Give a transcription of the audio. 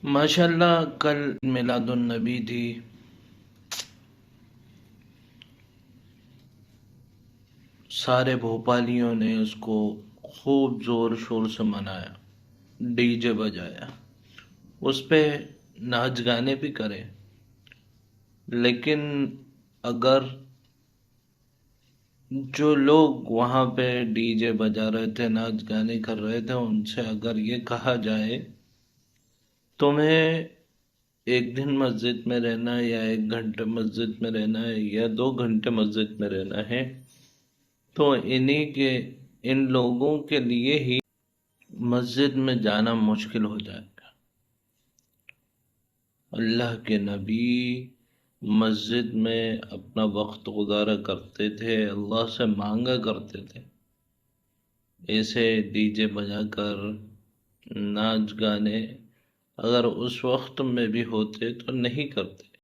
ماشاءاللہ کل میلاد النبی تھی۔ سارے بھوپالیوں نے اس کو خوب زور شور سے منایا، ڈی جے بجایا، اس پہ ناچ گانے بھی کرے۔ لیکن اگر جو لوگ وہاں پہ ڈی جے بجا رہے تھے، ناچ گانے کر رہے تھے، ان سے اگر یہ کہا جائے تمہیں ایک دن مسجد میں رہنا ہے یا 1 گھنٹے مسجد میں رہنا ہے یا 2 گھنٹے مسجد میں رہنا ہے، تو ان لوگوں کے لیے ہی مسجد میں جانا مشکل ہو جائے گا۔ اللہ کے نبی مسجد میں اپنا وقت گزارا کرتے تھے، اللہ سے مانگا کرتے تھے، ایسے ڈی جے بجا کر ناچ گانے اگر اس وقت میں بھی ہوتے تو نہیں کرتے۔